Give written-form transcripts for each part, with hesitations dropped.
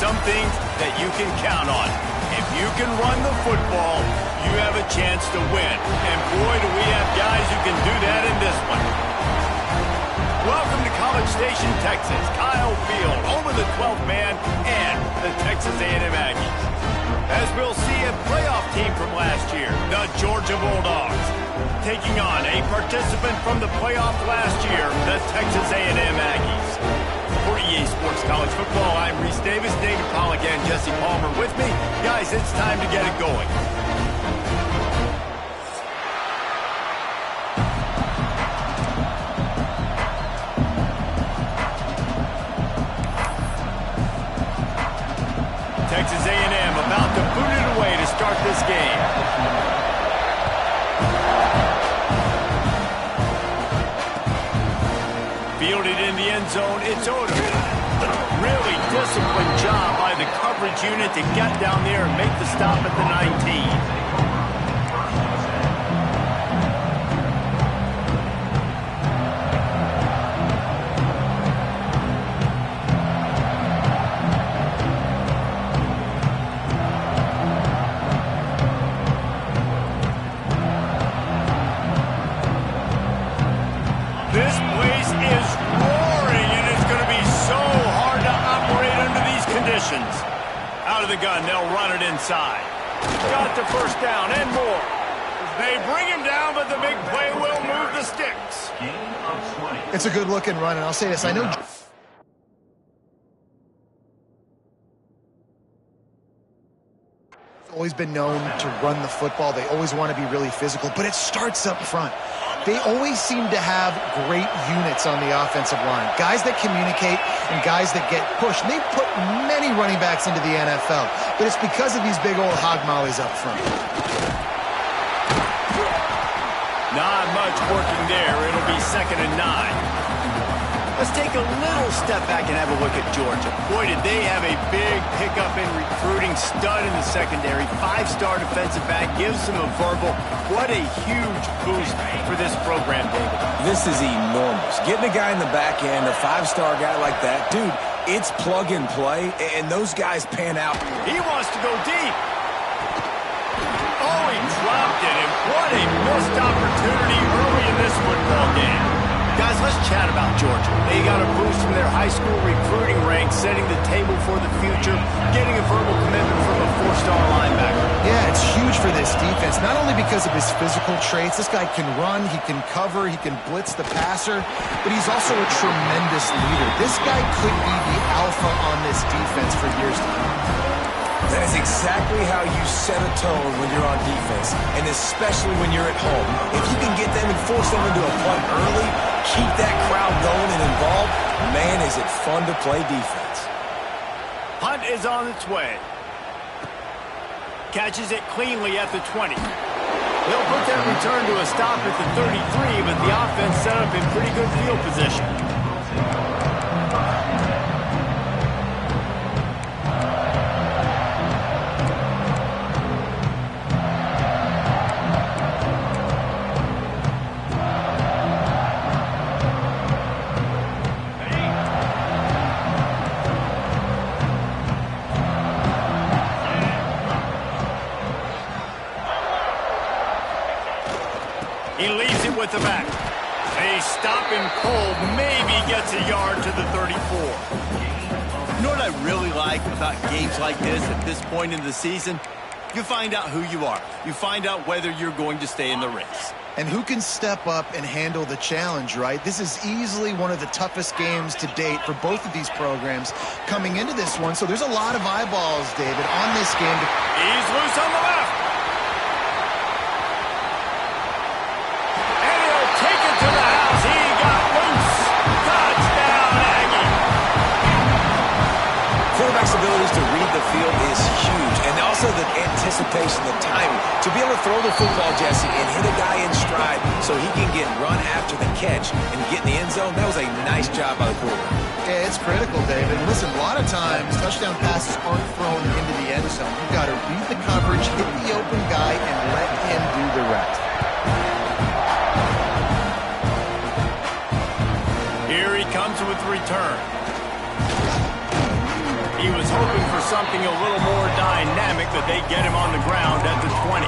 some things that you can count on. If you can run the football, you have a chance to win. And boy, do we have guys who can do that in this one. Welcome to College Station, Texas. Kyle Field, home of the 12th man and the Texas A&M Aggies. As we'll see, a playoff team from last year, the Georgia Bulldogs, taking on a participant from the playoff last year, the Texas A&M Aggies. For EA Sports College Football, I'm Reese Davis, David Pollack, and Jesse Palmer with me. Guys, it's time to get it going. Texas A&M about to boot it away to start this game. Fielded in the end zone, it's Odom. Really disciplined job by the coverage unit to get down there and make the stop at the 19. This place is roaring, and it's going to be so hard to operate under these conditions. Out of the gun, they'll run it inside. Got the first down and more. They bring him down, but the big play will move the sticks. It's a good-looking run, and I'll say this. I know always been known to run the football. They always want to be really physical, but it starts up front. They always seem to have great units on the offensive line. Guys that communicate and guys that get pushed. And they've put many running backs into the NFL, but it's because of these big old hog mollies up front. Not much working there. It'll be 2nd and 9. Let's take a little step back and have a look at Georgia. Boy, did they have a big pickup in recruiting. Stud in the secondary. 5-star defensive back. Gives them a verbal. What a huge boost for this program, David. This is enormous. Getting a guy in the back end, a 5-star guy like that, dude, it's plug and play, and those guys pan out. He wants to go deep. Oh, he dropped it, and what a missed opportunity early in this football game. Guys, let's chat about Georgia. They got a boost from their high school recruiting ranks, setting the table for the future, getting a verbal commitment from a 4-star linebacker. Yeah, it's huge for this defense, not only because of his physical traits. This guy can run, he can cover, he can blitz the passer, but he's also a tremendous leader. This guy could be the alpha on this defense for years to come. That is exactly how you set a tone when you're on defense, and especially when you're at home. If you can get them and force them into a punt early, keep that crowd going and involved, man, is it fun to play defense. Punt is on its way. Catches it cleanly at the 20. They'll put that return to a stop at the 33, but the offense set up in pretty good field position. He leaves it with the back. They stop him cold, maybe gets a yard to the 34. You know what I really like about games like this at this point in the season? You find out who you are. You find out whether you're going to stay in the race. And who can step up and handle the challenge, right? This is easily one of the toughest games to date for both of these programs coming into this one. So there's a lot of eyeballs, David, on this game. He's loose on the left. And he'll take it to the house. He got loose. Touchdown, Aggie. Quarterback's abilities to read the field is huge, and also the anticipation, the timing. To be able to throw the football, Jesse, and hit a guy in stride so he can get run after the catch and get in the end zone, that was a nice job by the quarterback. Yeah, it's critical, David. Listen, a lot of times touchdown passes aren't thrown into the end zone. You've got to read the coverage, hit the open guy, and let him do the rest. Here he comes with the return. He He was hoping for something a little more dynamic, but they get him on the ground at the 20.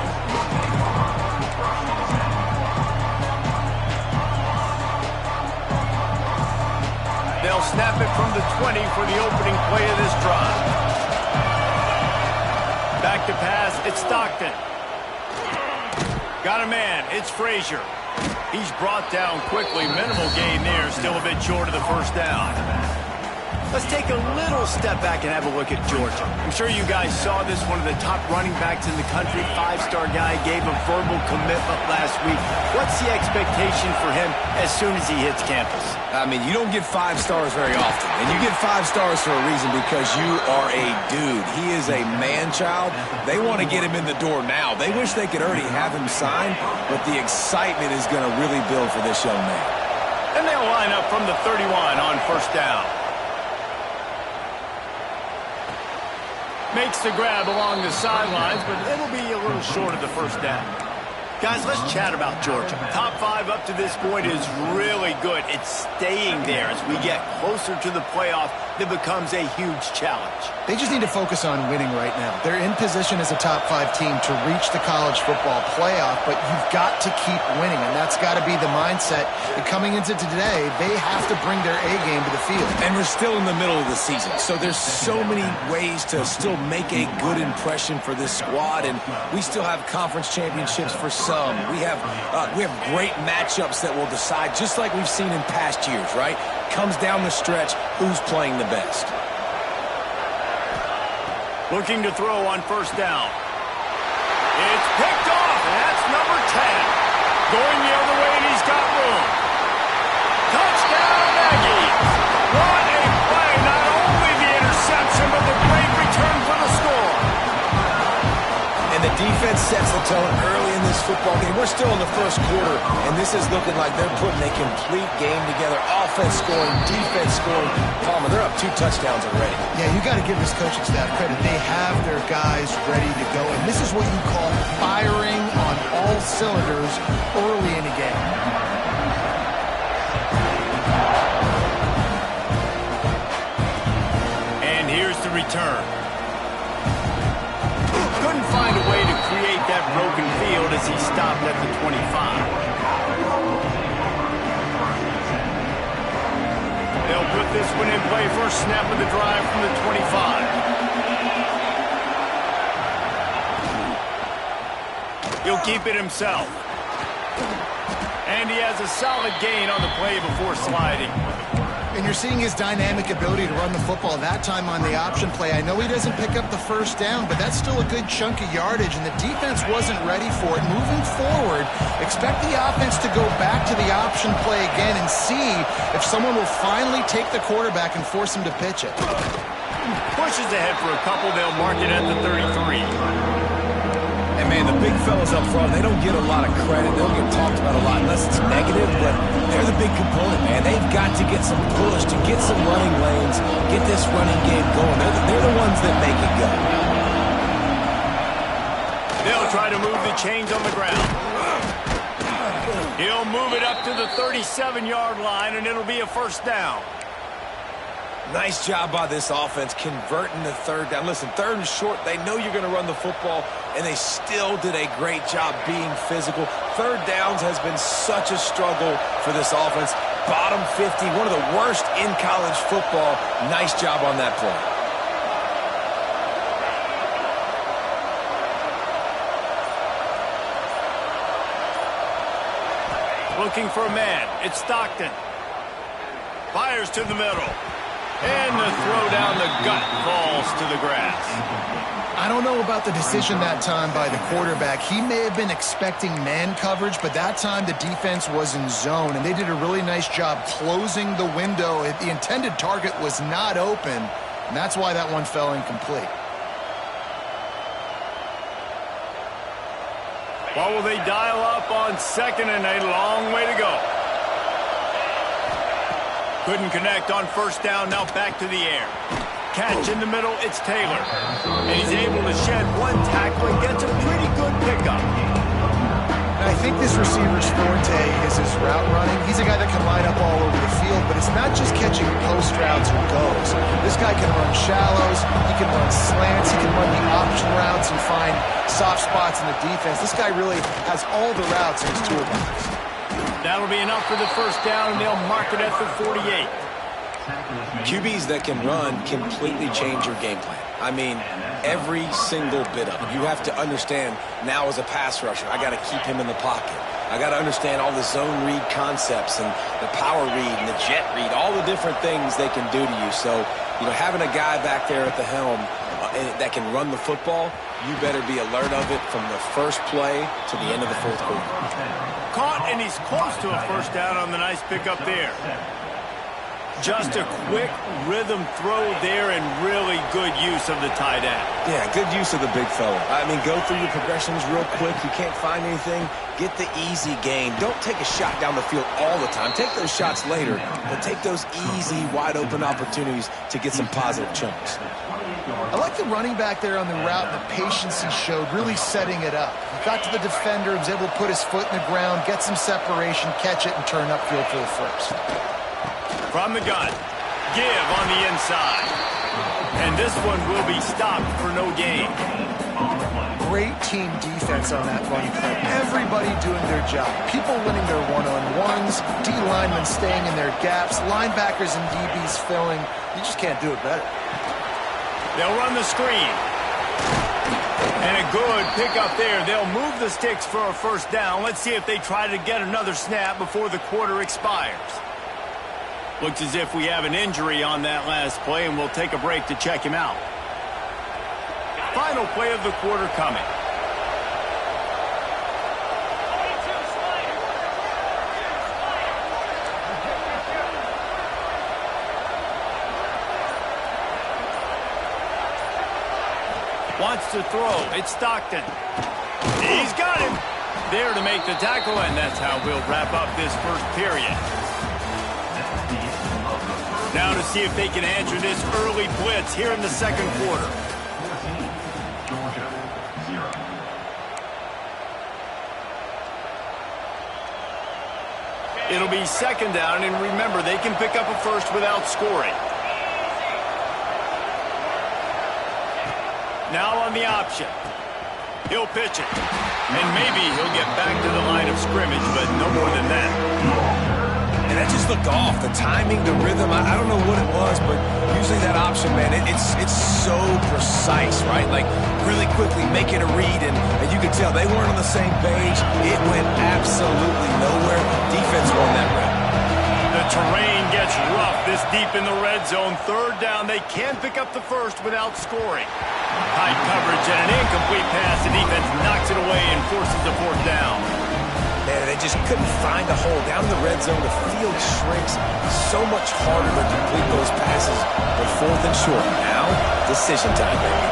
They'll snap it from the 20 for the opening play of this drive. Back to pass, it's Stockton. Got a man, it's Frazier. He's brought down quickly. Minimal gain there, still a bit short of the first down. Let's take a little step back and have a look at Georgia. I'm sure you guys saw this, one of the top running backs in the country, five-star guy, gave a verbal commitment last week. What's the expectation for him as soon as he hits campus? I mean, you don't get 5 stars very often, and you get 5 stars for a reason because you are a dude. He is a man-child. They want to get him in the door now. They wish they could already have him signed, but the excitement is going to really build for this young man. And they'll line up from the 31 on first down. Makes the grab along the sidelines, but it'll be a little short of the first down. Guys, let's chat about Georgia. Top 5 up to this point is really good. It's staying there. As we get closer to the playoff, it becomes a huge challenge. They just need to focus on winning right now. They're in position as a top 5 team to reach the college football playoff, but you've got to keep winning, and that's got to be the mindset. And coming into today, they have to bring their A game to the field. And we're still in the middle of the season, so there's so many ways to still make a good impression for this squad, and we still have conference championships for some. We have great matchups that will decide, just like we've seen in past years, right? Comes down the stretch, who's playing the best. Looking to throw on first down. It's picked off, and that's number 10. Going the other way, and he's got room. Touchdown, Aggies! What a play! Not only the interception, but the great return for the score. And the defense sets the tone early in this football game. We're still in the first quarter, and this is looking like they're putting a complete game together. Offense scoring, defense scoring. Palmer, they're up 2 touchdowns already. Yeah, you got to give this coaching staff credit. They have their guys ready to go, and this is what you call firing on all cylinders early in a game. And here's the return. Couldn't find a way to create that broken field as he stopped at the 25. They'll put this one in play. First snap of the drive from the 25. He'll keep it himself. And he has a solid gain on the play before sliding. And you're seeing his dynamic ability to run the football, that time on the option play. I know he doesn't pick up the first down, but that's still a good chunk of yardage, and the defense wasn't ready for it. Moving forward, expect the offense to go back to the option play again and see if someone will finally take the quarterback and force him to pitch it. Pushes ahead for a couple. They'll mark it at the 33. And, man, the big fellas up front, they don't get a lot of credit. They don't get talked about a lot unless it's negative, but they're the big component, man. They've got to get some push, to get some running lanes, get this running game going. They're the ones that make it go. They'll try to move the chains on the ground. He'll move it up to the 37-yard line, and it'll be a first down. Nice job by this offense converting the third down. Listen, third and short, they know you're going to run the football, and they still did a great job being physical. Third downs has been such a struggle for this offense. Bottom 50, one of the worst in college football. Nice job on that play. Looking for a man. It's Stockton. Fires to the middle. And the throw down the gut falls to the grass. I don't know about the decision that time by the quarterback. He may have been expecting man coverage, but that time the defense was in zone, and they did a really nice job closing the window. The intended target was not open, and that's why that one fell incomplete. What will they dial up on second and a long way to go? Couldn't connect on first down, now back to the air. Catch in the middle, it's Taylor. And he's able to shed one tackle and gets a pretty good pickup. I think this receiver's forte is his route running. He's a guy that can line up all over the field, but it's not just catching post routes and goes. This guy can run shallows, he can run slants, he can run the option routes and find soft spots in the defense. This guy really has all the routes in his toolbox. That'll be enough for the first down, and they'll mark it at the 48. QBs that can run completely change your game plan. I mean, every single bit of it. You have to understand now as a pass rusher, I got to keep him in the pocket. I got to understand all the zone read concepts and the power read and the jet read, all the different things they can do to you. So, having a guy back there at the helm that can run the football, you better be alert of it from the first play to the end of the fourth quarter. Caught, and he's close to a first down on the nice pick up there. Just a quick rhythm throw there and really good use of the tight end. Yeah, good use of the big fella. I mean, go through your progressions real quick. You can't find anything. Get the easy gain. Don't take a shot down the field all the time. Take those shots later, but take those easy, wide-open opportunities to get some positive chunks. I like the running back there on the route and the patience he showed, really setting it up. He got to the defender, was able to put his foot in the ground, get some separation, catch it, and turn upfield for the first. From the gun, give on the inside. And this one will be stopped for no gain. Great team defense on that run play. Everybody doing their job. People winning their one-on-ones, D linemen staying in their gaps, linebackers and DBs filling. You just can't do it better. They'll run the screen. And a good pickup there. They'll move the sticks for a first down. Let's see if they try to get another snap before the quarter expires. Looks as if we have an injury on that last play, and we'll take a break to check him out. Final play of the quarter coming. Wants to throw. It's Stockton. He's got him. There to make the tackle, and that's how we'll wrap up this first period. Now to see if they can answer this early blitz here in the second quarter. It'll be second down, and remember, they can pick up a first without scoring. Now on the option. He'll pitch it. And maybe he'll get back to the line of scrimmage, but no more than that. And that just looked off. The timing, the rhythm, I don't know what it was, but usually that option, man, it's so precise, right? Like, really quickly making a read, and you could tell they weren't on the same page. It went absolutely nowhere. Defense won that round. The terrain gets rough this deep in the red zone. Third down, they can pick up the first without scoring. High coverage and an incomplete pass. The defense knocks it away and forces the fourth down. Man, they just couldn't find a hole. Down in the red zone, the field shrinks. So much harder to complete those passes. But fourth and short. Now, decision time, baby.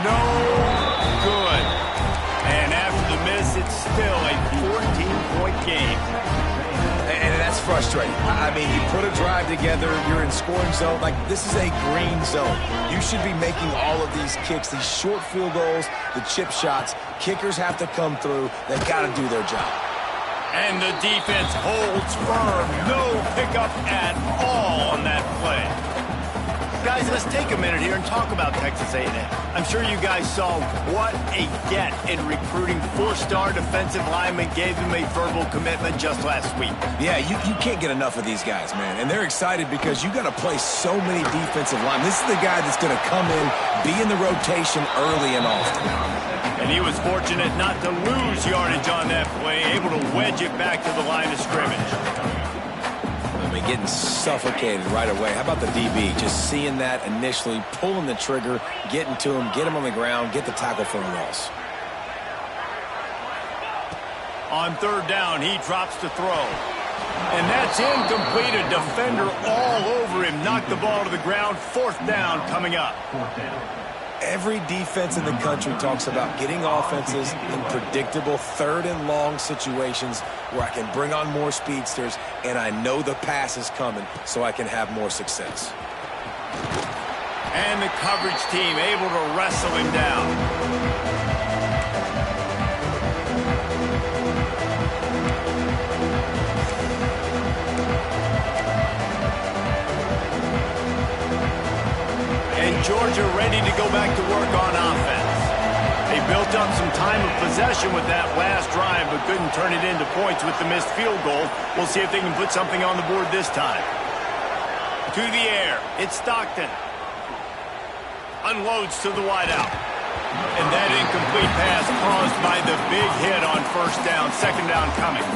No good. And after the miss, it's still a 14-point game. And that's frustrating. I mean, you put a drive together, you're in scoring zone. Like, this is a green zone. You should be making all of these kicks, these short field goals, the chip shots. Kickers have to come through. They've got to do their job. And the defense holds firm. No pickup at all on that play. Guys, let's take a minute here and talk about Texas A&M. I'm sure you guys saw what a get in recruiting. Four-star defensive lineman gave him a verbal commitment just last week. Yeah, you can't get enough of these guys, man. And they're excited because you got to play so many defensive linemen. This is the guy that's going to come in, be in the rotation early and often. And he was fortunate not to lose yardage on that play, able to wedge it back to the line of scrimmage. Getting suffocated right away. How about the DB? Just seeing that initially, pulling the trigger, getting to him, get him on the ground, get the tackle for a loss. On third down, he drops to throw. And that's incomplete. A defender all over him. Knocked the ball to the ground. Fourth down coming up. Every defense in the country talks about getting offenses in predictable third and long situations where I can bring on more speedsters and I know the pass is coming so I can have more success. And the coverage team able to wrestle him down. Georgia ready to go back to work on offense. They built up some time of possession with that last drive, but couldn't turn it into points with the missed field goal. We'll see if they can put something on the board this time. To the air, it's Stockton. Unloads to the wideout. And that incomplete pass caused by the big hit on first down, second down coming.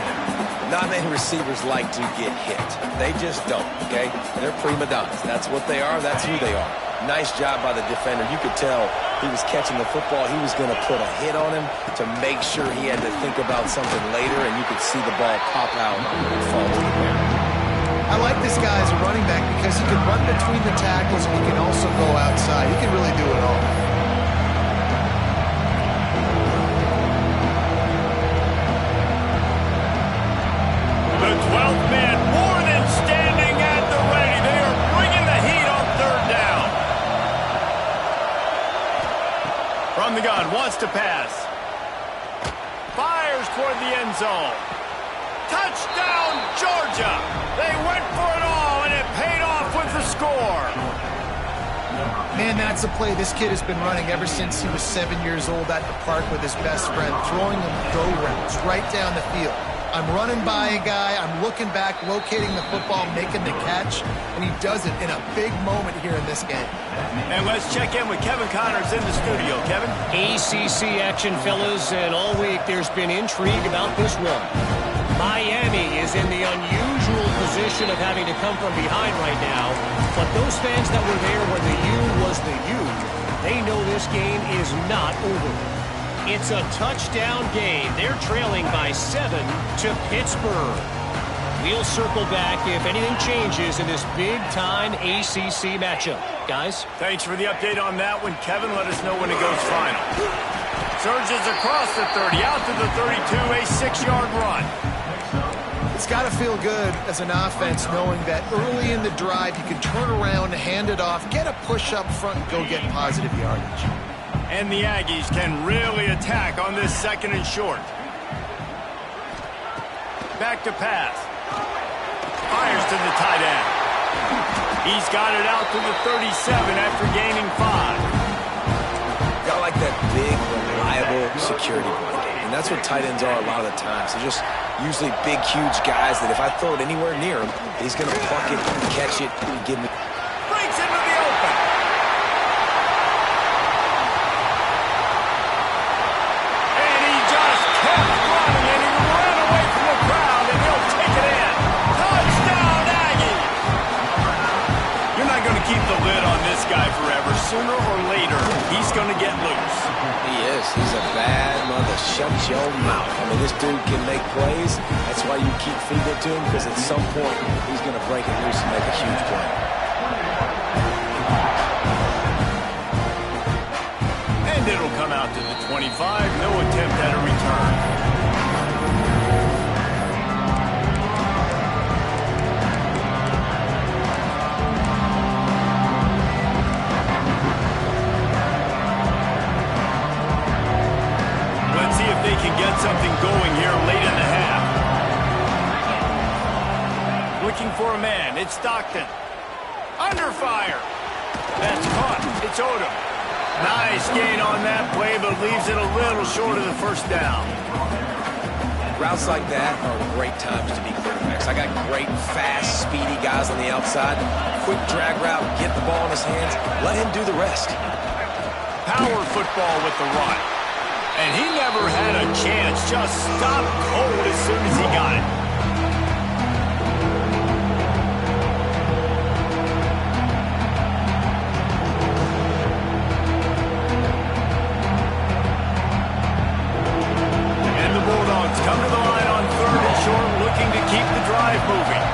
Not many receivers like to get hit. They just don't, okay? They're prima donnas. That's what they are. That's who they are. Nice job by the defender. You could tell he was catching the football. He was going to put a hit on him to make sure he had to think about something later, and you could see the ball pop out and fall to the ground. I like this guy as a running back because he can run between the tackles and he can also go outside. He can really do it all. The 12th man more than standing at the ready. They are bringing the heat on third down. From the gun, wants to pass. Fires toward the end zone. Touchdown, Georgia! They went for it all, and it paid off with the score. Man, that's a play this kid has been running ever since he was 7 years old at the park with his best friend, throwing them go routes right down the field. I'm running by a guy, I'm looking back, locating the football, making the catch, and he does it in a big moment here in this game. And let's check in with Kevin Connors in the studio. Kevin? ACC action, fellas, and all week there's been intrigue about this one. Miami is in the unusual position of having to come from behind right now, but those fans that were there when the U was the U, they know this game is not over. It's a touchdown game. They're trailing by 7 to Pittsburgh. We'll circle back if anything changes in this big-time ACC matchup. Guys? Thanks for the update on that one, Kevin. Let us know when it goes final. Surges across the 30, out to the 32, a 6-yard run. It's got to feel good as an offense knowing that early in the drive you can turn around, hand it off, get a push up front, and go get positive yardage. And the Aggies can really attack on this second and short. Back to pass. Fires to the tight end. He's got it out to the 37 after gaining 5. Got like that big, reliable security blanket. And that's what tight ends are a lot of the times. They're just usually big, huge guys that if I throw it anywhere near him, he's going to pluck it, catch it, and give me. Breaks into the open. And he just kept running, and he ran away from the crowd, and he'll take it in. Touchdown, Aggie! You're not going to keep the lid on this guy forever. Sooner or later, he's going to get loose. He is. He's a bad mother. Shut your mouth. I mean, this dude can make plays. That's why you keep feeding it to him, because at some point, he's going to break it loose and make a huge play. And it'll come out to the 25. No attempt at a return. They can get something going here late in the half. Looking for a man. It's Stockton. Under fire. That's caught. It's Odom. Nice gain on that play, but leaves it a little short of the first down. Routes like that are great times to be quarterbacks. I got great, fast, speedy guys on the outside. Quick drag route, get the ball in his hands. Let him do the rest. Power football with the run. And he never had a chance. Just stopped cold as soon as he got it. And the Bulldogs come to the line on 3rd and short, looking to keep the drive moving.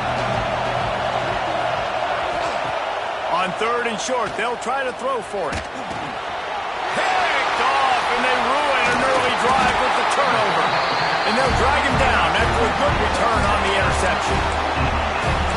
On 3rd and short, they'll try to throw for it. drive with the turnover. And they'll drag him down after a good return on the interception.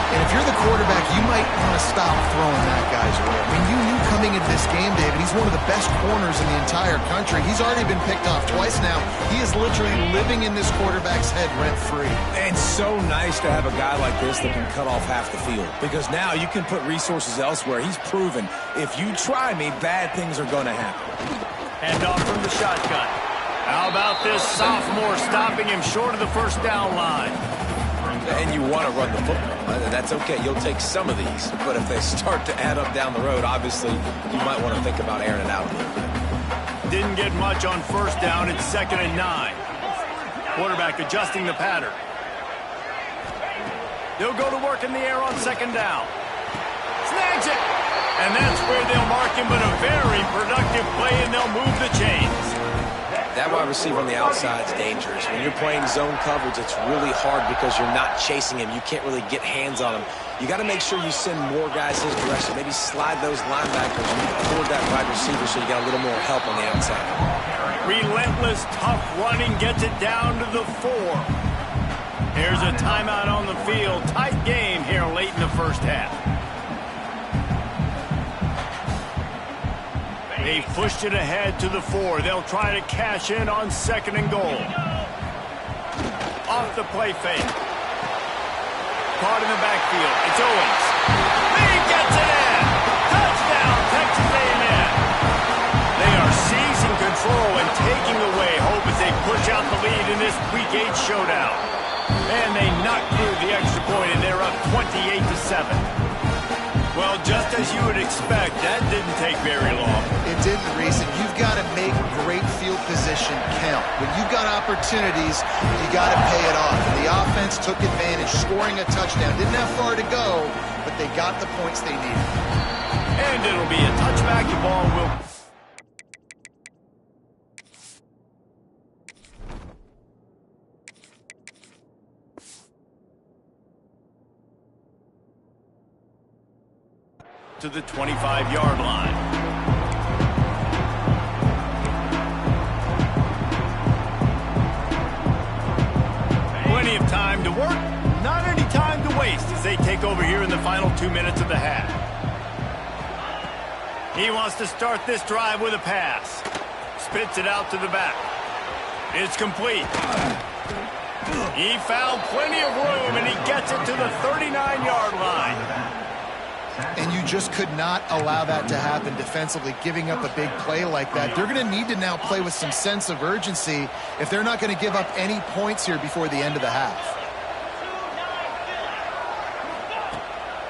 And if you're the quarterback, you might want to stop throwing that guy's way. I mean, you knew coming into this game, David, he's one of the best corners in the entire country. He's already been picked off twice now. He is literally living in this quarterback's head rent-free. And so nice to have a guy like this that can cut off half the field. Because now you can put resources elsewhere. He's proven, if you try me, bad things are going to happen. Hand off from the shotgun. How about this sophomore stopping him short of the first down line? And you want to run the football. That's okay. You'll take some of these. But if they start to add up down the road, obviously, you might want to think about airing it out a little bit. Didn't get much on first down. It's 2nd and 9. Quarterback adjusting the pattern. They'll go to work in the air on 2nd down. Snags it! And that's where they'll mark him, but a very productive play, and they'll move the chains. That wide receiver on the outside is dangerous. When you're playing zone coverage, it's really hard because you're not chasing him. You can't really get hands on him. You got to make sure you send more guys his direction. Maybe slide those linebackers toward that wide receiver so you got a little more help on the outside. Relentless, tough running gets it down to the 4. Here's a timeout on the field. Tight game here late in the first half. They've pushed it ahead to the 4. They'll try to cash in on 2nd and goal. Off the play fake. Caught in the backfield. It's Owens. He gets it in. Touchdown, Texas A&M. They are seizing control and taking away hope as they push out the lead in this Week 8 showdown. And they knock through the extra point, and they're up 28-7. Well, just as you would expect, that didn't take very long. It didn't, Reese, and you've got to make great field position count. When you've got opportunities, you got to pay it off. And the offense took advantage, scoring a touchdown. Didn't have far to go, but they got the points they needed. And it'll be a touchback. The ball will... to the 25-yard line. Plenty of time to work, not any time to waste as they take over here in the final 2 minutes of the half. He wants to start this drive with a pass. Spits it out to the back. It's complete. He found plenty of room, and he gets it to the 39-yard line. And you just could not allow that to happen defensively, giving up a big play like that. They're going to need to now play with some sense of urgency if they're not going to give up any points here before the end of the half.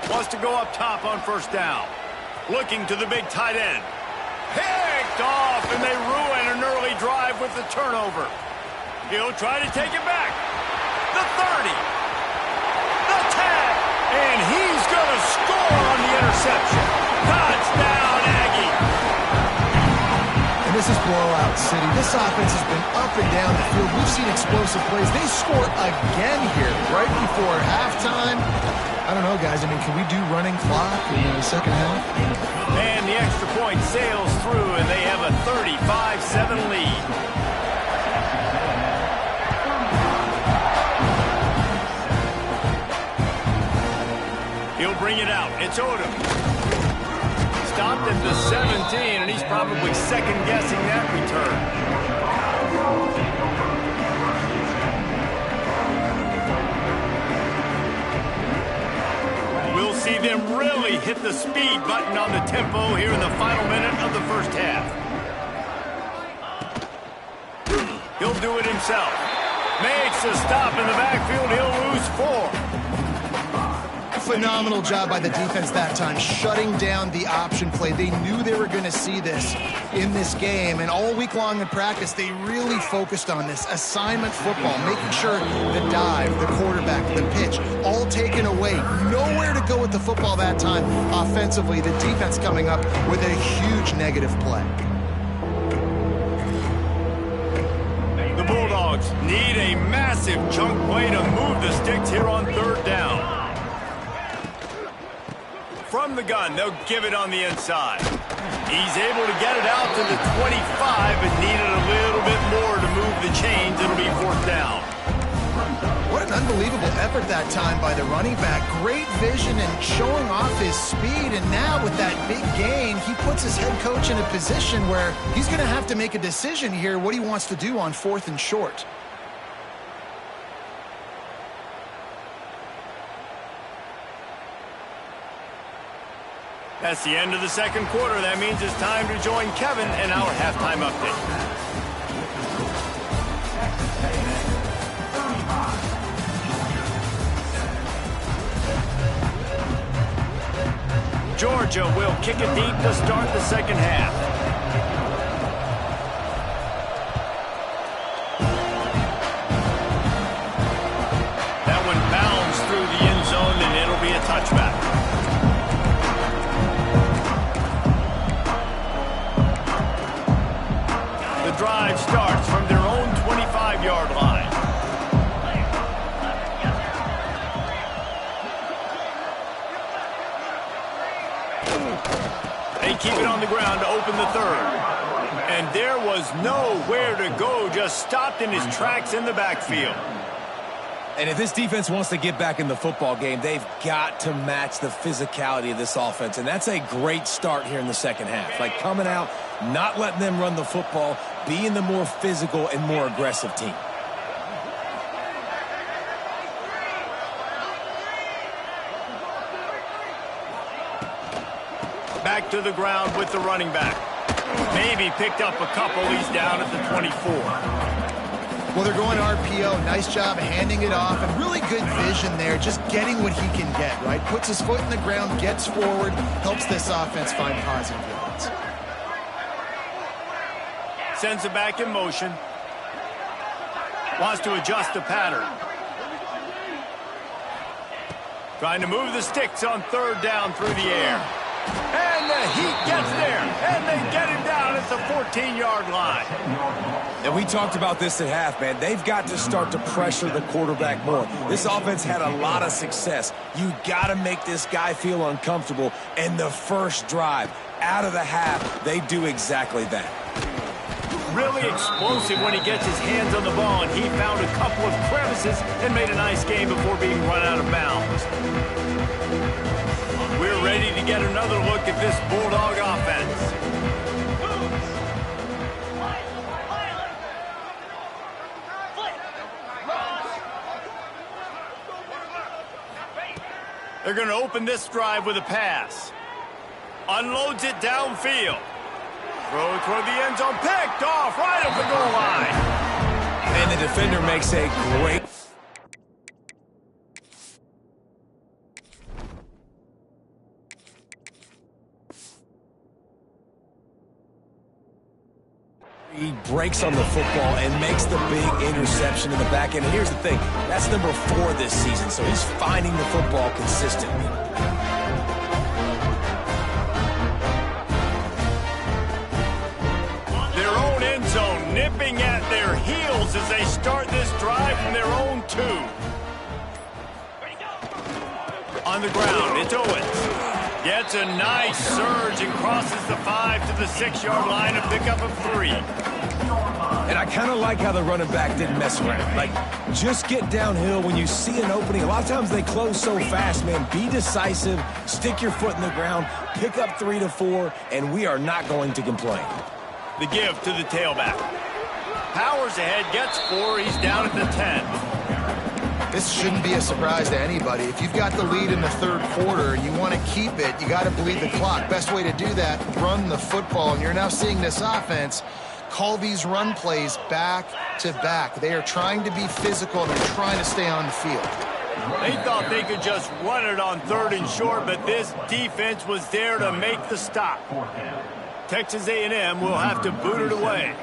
Wants to go up top on first down. Looking to the big tight end. Picked off, and they ruin an early drive with the turnover. He'll try to take it back. The 30. The 10. And he's going to score on the interception. Touchdown, Aggie. And this is blowout city. This offense has been up and down the field. We've seen explosive plays. They score again here right before halftime. I don't know, guys. I mean, can we do running clock in the second half? And the extra point sails through, and they have a 35-7 lead. He'll bring it out. It's Odom. Stopped at the 17, and he's probably second-guessing that return. We'll see them really hit the speed button on the tempo here in the final minute of the first half. He'll do it himself. Makes a stop in the backfield. He'll lose 4. Phenomenal job by the defense that time, shutting down the option play. They knew they were going to see this in this game, and all week long in practice, they really focused on this assignment football, making sure the dive, the quarterback, the pitch, all taken away. Nowhere to go with the football that time offensively. The defense coming up with a huge negative play. The Bulldogs need a massive chunk play to move the sticks here on third down. From the gun, they'll give it on the inside. He's able to get it out to the 25, but needed a little bit more to move the chains. It'll be 4th down. What an unbelievable effort that time by the running back. Great vision and showing off his speed. And now with that big gain, he puts his head coach in a position where he's going to have to make a decision here what he wants to do on 4th and short. That's the end of the 2nd quarter. That means it's time to join Kevin in our halftime update. Georgia will kick it deep to start the 2nd half. That one bounds through the end zone, and it'll be a touchback. The drive starts from their own 25-yard line. They keep it on the ground to open the 3rd. And there was nowhere to go, just stopped in his tracks in the backfield. And if this defense wants to get back in the football game, they've got to match the physicality of this offense. And that's a great start here in the 2nd half. Like coming out, not letting them run the football, being the more physical and more aggressive team. Back to the ground with the running back. Maybe picked up a couple. He's down at the 24. Well, they're going RPO. Nice job handing it off, and really good vision there, just getting what he can get, right? Puts his foot in the ground, gets forward, helps this offense find positive yards. Sends it back in motion. Wants to adjust the pattern. Trying to move the sticks on 3rd down through the air. And the heat gets there, and they get him down at the 14-yard line. And we talked about this at half, man. They've got to start to pressure the quarterback more. This offense had a lot of success. You got to make this guy feel uncomfortable. And the first drive, out of the half, they do exactly that. Really explosive when he gets his hands on the ball, and he found a couple of crevices and made a nice game before being run out of bounds. We're ready to get another look at this Bulldog offense. They're going to open this drive with a pass. Unloads it downfield. Throw toward the end zone. Picked off right at the goal line. And the defender makes a great... He breaks on the football and makes the big interception in the back end. And here's the thing, that's number 4 this season, so he's finding the football consistently. Their own end zone nipping at their heels as they start this drive from their own 2. On the ground, it's Owens. Gets a nice surge and crosses the 5 to the 6-yard line, a pickup of 3. And I kind of like how the running back didn't mess around. Like, just get downhill when you see an opening. A lot of times they close so fast, man. Be decisive, stick your foot in the ground, pick up 3 to 4, and we are not going to complain. The give to the tailback. Powers ahead, gets 4. He's down at the 10. This shouldn't be a surprise to anybody. If you've got the lead in the 3rd quarter and you want to keep it, you got to bleed the clock. Best way to do that, run the football. And you're now seeing this offense call these run plays back to back. They are trying to be physical, and they're trying to stay on the field. They thought they could just run it on 3rd and short, but this defense was there to make the stop. Texas A&M will have to boot it away.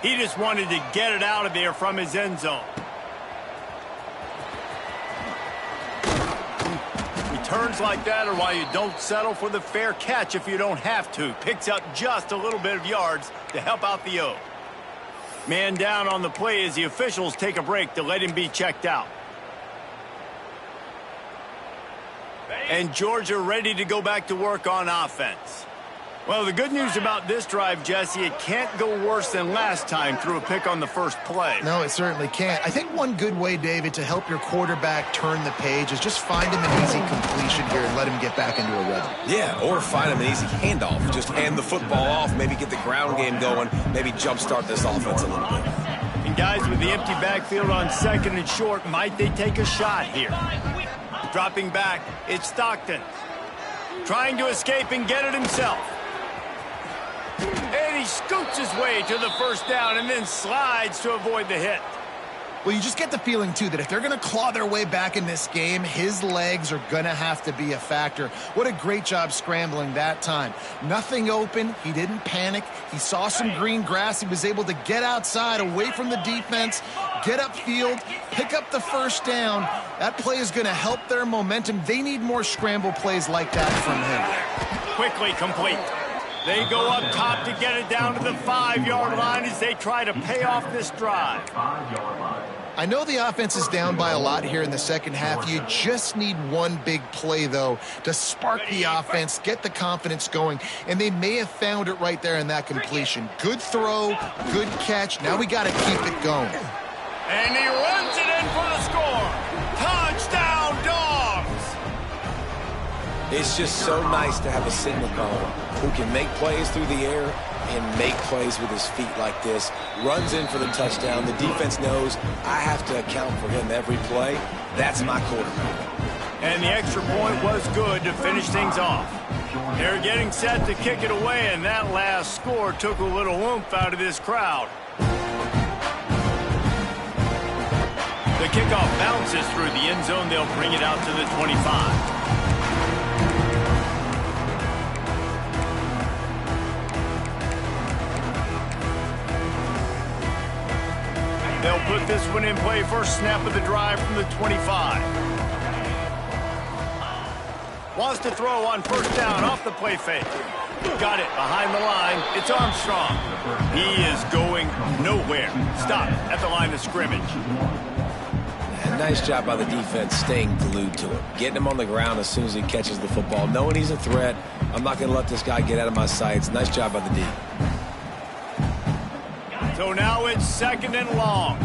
He just wanted to get it out of there from his end zone. Returns like that are why you don't settle for the fair catch if you don't have to. Picks up just a little bit of yards to help out the O. Man down on the play as the officials take a break to let him be checked out. And Georgia ready to go back to work on offense. Well, the good news about this drive, Jesse, it can't go worse than last time through a pick on the first play. No, it certainly can't. I think one good way, David, to help your quarterback turn the page is just find him an easy completion here and let him get back into a rhythm. Yeah, or find him an easy handoff. Just hand the football off, maybe get the ground game going, maybe jumpstart this offense a little bit. And guys with the empty backfield on second and short, might they take a shot here? Dropping back, it's Stockton. Trying to escape and get it himself. And he scoots his way to the first down and then slides to avoid the hit. Well, you just get the feeling, too, that if they're going to claw their way back in this game, his legs are going to have to be a factor. What a great job scrambling that time. Nothing open. He didn't panic. He saw some green grass. He was able to get outside, away from the defense, get upfield, pick up the first down. That play is going to help their momentum. They need more scramble plays like that from him. Quickly complete. They go up top to get it down to the 5-yard line as they try to pay off this drive. I know the offense is down by a lot here in the second half. You just need one big play, though, to spark the offense, get the confidence going, and they may have found it right there in that completion. Good throw, good catch. Now we got to keep it going. And he runs it in for the score. Touchdown, Dogs! It's just so nice to have a signal caller who can make plays through the air and make plays with his feet like this. Runs in for the touchdown. The defense knows I have to account for him every play. That's my quarterback. And the extra point was good to finish things off. They're getting set to kick it away, and that last score took a little oomph out of this crowd. The kickoff bounces through the end zone. They'll bring it out to the 25. They'll put this one in play. First snap of the drive from the 25. Wants to throw on first down off the play fake. Got it behind the line. It's Armstrong. He is going nowhere. Stop at the line of scrimmage. And nice job by the defense staying glued to him. Getting him on the ground as soon as he catches the football. Knowing he's a threat. I'm not going to let this guy get out of my sights. Nice job by the D. So now it's second and long.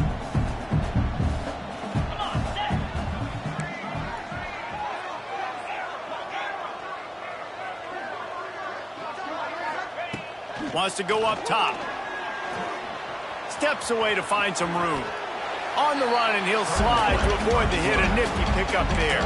Wants to go up top. Steps away to find some room. On the run, and he'll slide to avoid the hit. A nifty pickup there.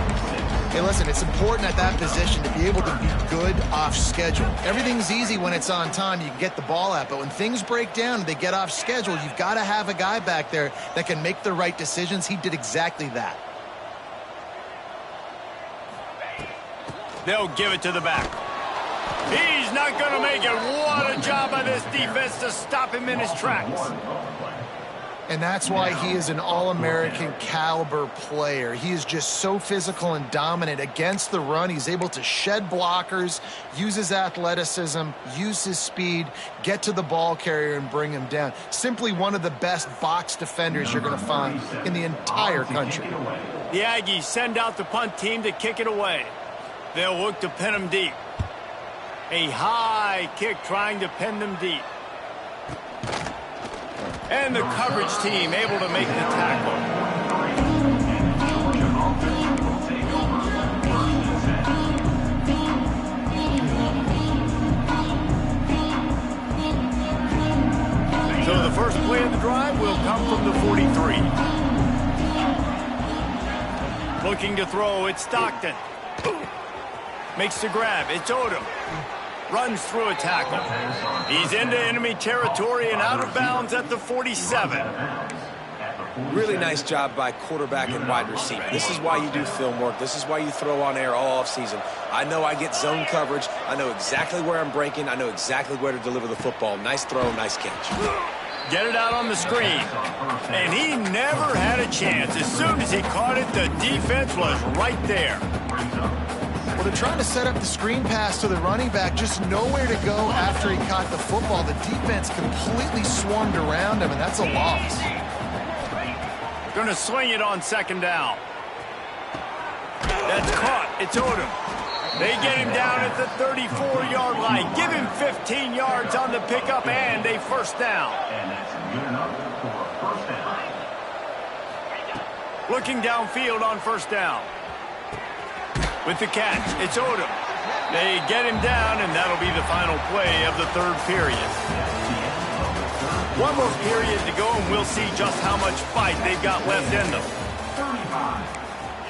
Hey, listen, it's important at that position to be able to be good off schedule. Everything's easy when it's on time. You can get the ball out. But when things break down and they get off schedule, you've got to have a guy back there that can make the right decisions. He did exactly that. They'll give it to the back. He's not going to make it. What a job by this defense to stop him in his tracks. And that's why he is an All-American caliber player. He is just so physical and dominant against the run. He's able to shed blockers, use his athleticism, use his speed, get to the ball carrier and bring him down. Simply one of the best box defenders you're going to find in the entire country. The Aggies send out the punt team to kick it away. They'll look to pin him deep. A high kick trying to pin them deep. And the coverage team able to make the tackle. So the first play of the drive will come from the 43. Looking to throw, it's Stockton. Makes the grab, it's Odom. Runs through a tackle. He's into enemy territory and out of bounds at the 47. Really nice job by quarterback and wide receiver. This is why you do film work. This is why you throw on air all offseason. I know I get zone coverage. I know exactly where I'm breaking. I know exactly where to deliver the football. Nice throw, nice catch. Get it out on the screen. And he never had a chance. As soon as he caught it, the defense was right there. Well, they're trying to set up the screen pass to the running back, just nowhere to go after he caught the football. The defense completely swarmed around him, and that's a loss. Going to swing it on second down. That's caught. It's Odom. They get him down at the 34-yard line. Give him 15 yards on the pickup and a first down. And that's good enough for a first down. Looking downfield on first down. With the catch, it's Odom. They get him down, and that'll be the final play of the third period. One more period to go, and we'll see just how much fight they've got left in them. 35,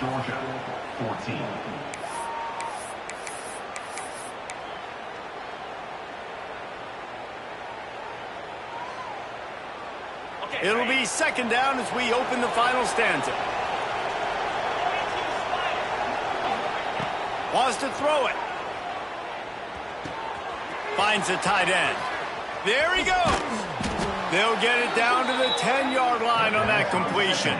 Georgia, 14. It'll be second down as we open the final stanza. Wants to throw it. Finds a tight end. There he goes. They'll get it down to the 10-yard line on that completion.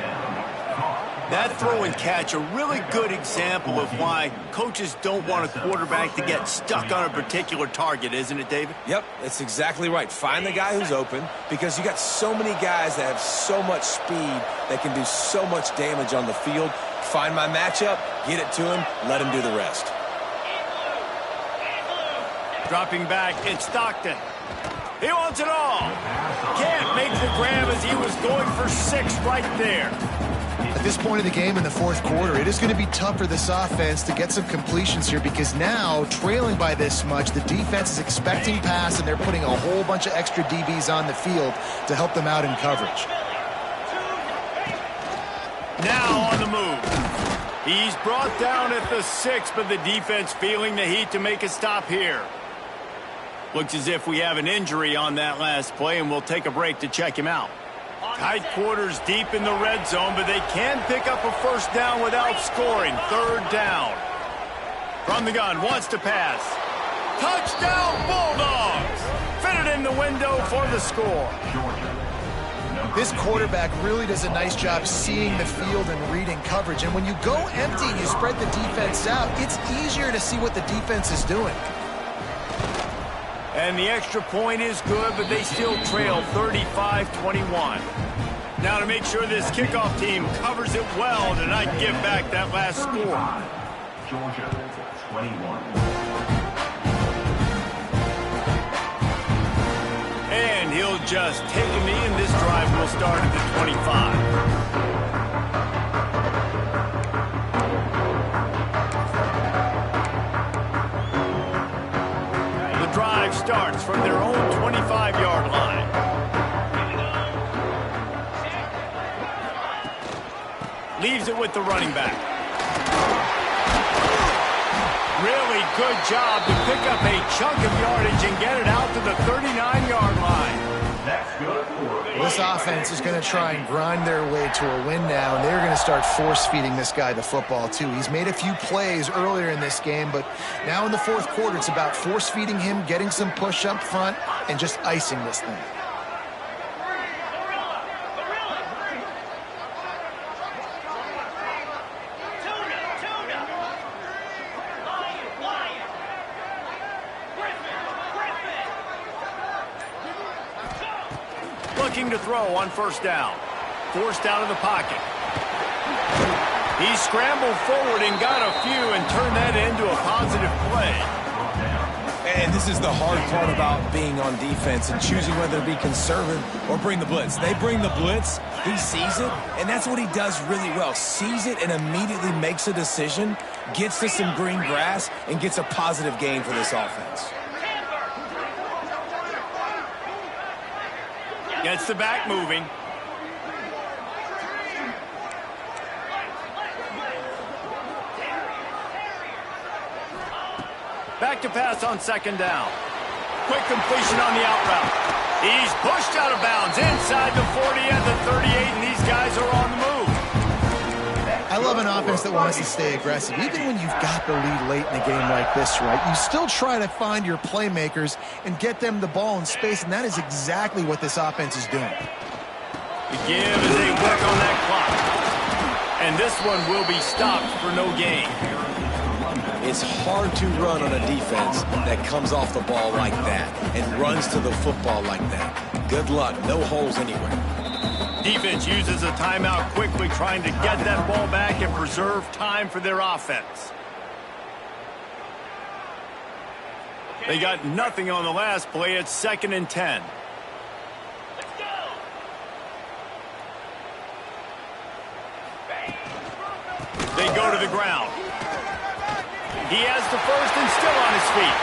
That throw and catch, a really good example of why coaches don't want a quarterback to get stuck on a particular target, isn't it, David? Yep, that's exactly right. Find the guy who's open, because you got so many guys that have so much speed that can do so much damage on the field. Find my matchup, get it to him, let him do the rest. Dropping back, it's Stockton. He wants it all. Can't make the grab as he was going for 6 right there. At this point of the game in the fourth quarter, it is going to be tough for this offense to get some completions here, because now, trailing by this much, the defense is expecting pass, and they're putting a whole bunch of extra DBs on the field to help them out in coverage. Now on the move. He's brought down at the 6, but the defense feeling the heat to make a stop here. Looks as if we have an injury on that last play, and we'll take a break to check him out. Tight quarters deep in the red zone, but they can pick up a first down without scoring. Third down. From the gun, wants to pass. Touchdown, Bulldogs! Fitted in the window for the score. This quarterback really does a nice job seeing the field and reading coverage. And when you go empty and you spread the defense out, it's easier to see what the defense is doing. And the extra point is good, but they still trail 35-21. Now to make sure this kickoff team covers it well to not give back that last score. Georgia, 21. And he'll just take a knee, and this drive will start at the 25. Drive starts from their own 25-yard line. Leaves it with the running back. Really good job to pick up a chunk of yardage and get it out to the 39-yard line. That's good for This offense is going to try and grind their way to a win now, and they're going to start force-feeding this guy the football, too. He's made a few plays earlier in this game, but now in the fourth quarter, it's about force-feeding him, getting some push up front, and just icing this thing. Looking to throw on first down. Forced out of the pocket. He scrambled forward and got a few and turned that into a positive play. And this is the hard part about being on defense and choosing whether to be conservative or bring the blitz. They bring the blitz, he sees it, and that's what he does really well. Sees it and immediately makes a decision, gets to some green grass, and gets a positive gain for this offense. Gets the back moving. Back to pass on second down. Quick completion on the out route. He's pushed out of bounds inside the 40 and the 38, and these guys are on the move. I love an offense that wants to stay aggressive. Even when you've got the lead late in a game like this, right, you still try to find your playmakers and get them the ball in space, and that is exactly what this offense is doing. The give as they work on that clock. And this one will be stopped for no gain. It's hard to run on a defense that comes off the ball like that and runs to the football like that. Good luck. No holes anywhere. Defense uses a timeout quickly, trying to get that ball back and preserve time for their offense. They got nothing on the last play. It's 2nd and 10. They go to the ground. He has the first and still on his feet.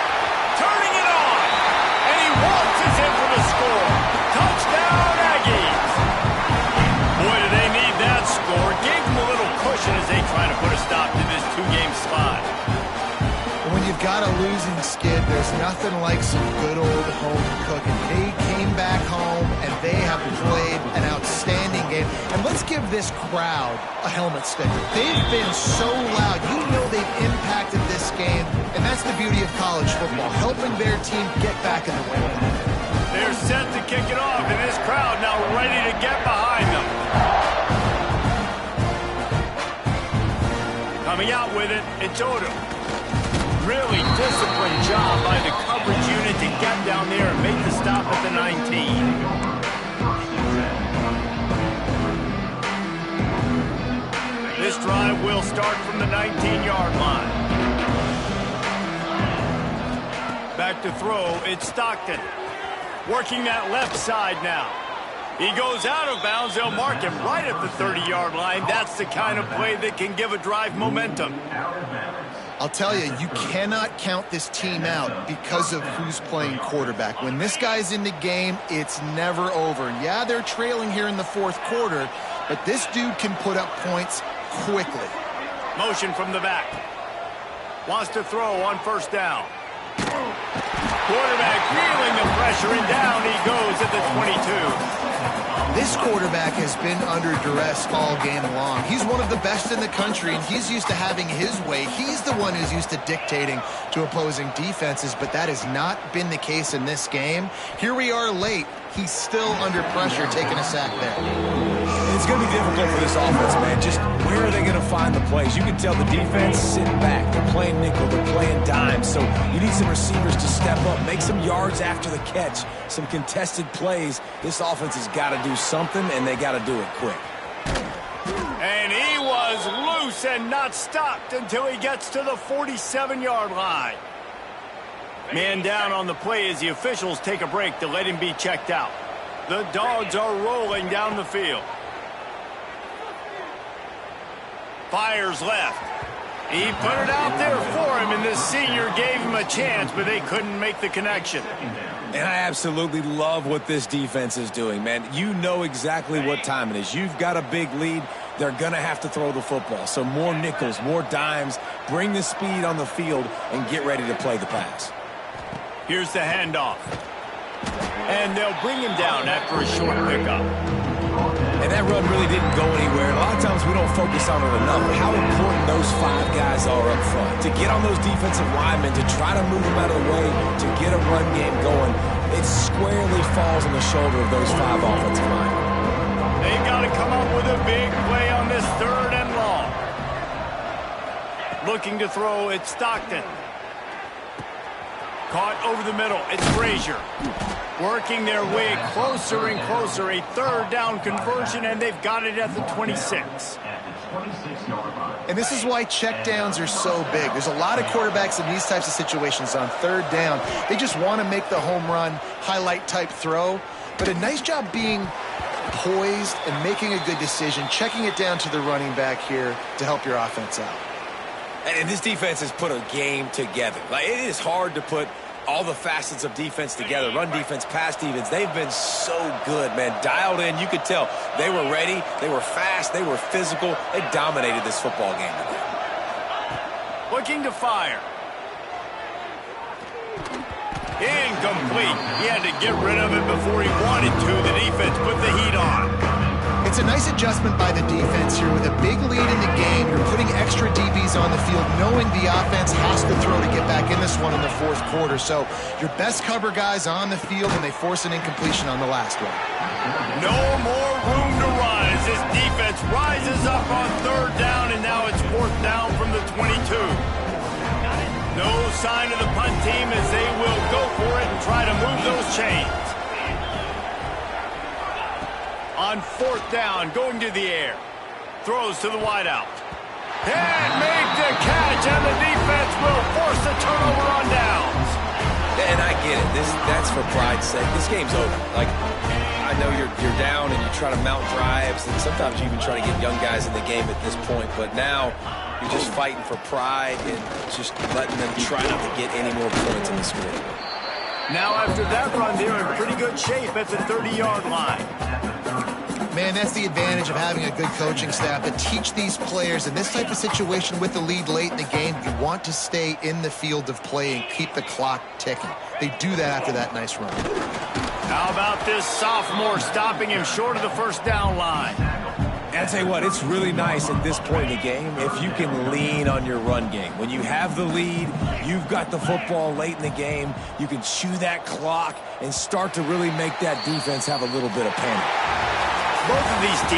Turning it on. And he waltzes in for the score. Touchdown, Aggies. Boy, do they need that score. Gave them a little cushion as they try to put a stop to this 2-game slide. When you've got a losing skid, there's nothing like some good old home cooking. They came back home, and they have played an outstanding game. And let's give this crowd a helmet sticker. They've been so loud. You know they've impacted this game, and that's the beauty of college football, helping their team get back in the win. They're set to kick it off, and this crowd now ready to get behind them. Coming out with it, it's Odom. Really disciplined job by the coverage unit to get down there and make the stop at the 19. This drive will start from the 19-yard line. Back to throw, it's Stockton. Working that left side now. He goes out of bounds. They'll mark him right at the 30-yard line. That's the kind of play that can give a drive momentum. I'll tell you, you cannot count this team out because of who's playing quarterback. When this guy's in the game, it's never over. Yeah, they're trailing here in the 4th quarter, but this dude can put up points quickly. Motion from the back. Wants to throw on 1st down. Quarterback feeling the pressure, and down he goes at the 22. This quarterback has been under duress all game long. He's one of the best in the country, and he's used to having his way. He's the one who's used to dictating to opposing defenses, but that has not been the case in this game. Here we are late. He's still under pressure, taking a sack there. It's going to be difficult for this offense, man. Just where are they going to find the plays? You can tell the defense sitting back. They're playing nickel. They're playing dime. So you need some receivers to step up, make some yards after the catch, some contested plays. This offense has got to do something, and they got to do it quick. And he was loose and not stopped until he gets to the 47-yard line. Man down on the play as the officials take a break to let him be checked out. The Dogs are rolling down the field. Fires left. He put it out there for him, and the senior gave him a chance, but they couldn't make the connection. And I absolutely love what this defense is doing, man. You know exactly what time it is. You've got a big lead. They're going to have to throw the football. So more nickels, more dimes. Bring the speed on the field and get ready to play the pass. Here's the handoff. And they'll bring him down after a short pickup. And that run really didn't go anywhere. A lot of times we don't focus on it enough. How important those 5 guys are up front. To get on those defensive linemen, to try to move them out of the way, to get a run game going, it squarely falls on the shoulder of those 5 offensive linemen. They've got to come up with a big play on this 3rd and long. Looking to throw, it's Stockton. Caught over the middle, it's Frazier. Working their way closer and closer. A 3rd down conversion, and they've got it at the 26. And this is why checkdowns are so big. There's a lot of quarterbacks in these types of situations on 3rd down. They just want to make the home run, highlight-type throw. But a nice job being poised and making a good decision, checking it down to the running back here to help your offense out. And this defense has put a game together. Like, it is hard to put all the facets of defense together. Run defense, pass defense. They've been so good, man. Dialed in. You could tell they were ready. They were fast. They were physical. They dominated this football game today. Looking to fire. Incomplete. He had to get rid of it before he wanted to. The defense put the heat on. It's a nice adjustment by the defense here. With a big lead in the game, you're putting extra DBs on the field, knowing the offense has to throw to get back in this one in the 4th quarter. So your best cover guys on the field, and they force an incompletion on the last one. No more room to run as this defense rises up on 3rd down, and now it's 4th down from the 22. No sign of the punt team as they will go for it and try to move those chains. On 4th down, going to the air. Throws to the wideout. And make the catch, and the defense will force a turnover on downs. And I get it. That's for pride's sake. This game's over. Like, I know you're down and you try to mount drives, and sometimes you even try to get young guys in the game at this point. But now you're just fighting for pride and just letting them try not to get any more points in the score. Now after that run, they're in pretty good shape at the 30-yard line. Man, that's the advantage of having a good coaching staff to teach these players in this type of situation with the lead late in the game. You want to stay in the field of play and keep the clock ticking. They do that after that nice run. How about this sophomore stopping him short of the first down line? And I tell you what, it's really nice at this point in the game if you can lean on your run game. When you have the lead, you've got the football late in the game, you can chew that clock and start to really make that defense have a little bit of panic. Both of these teams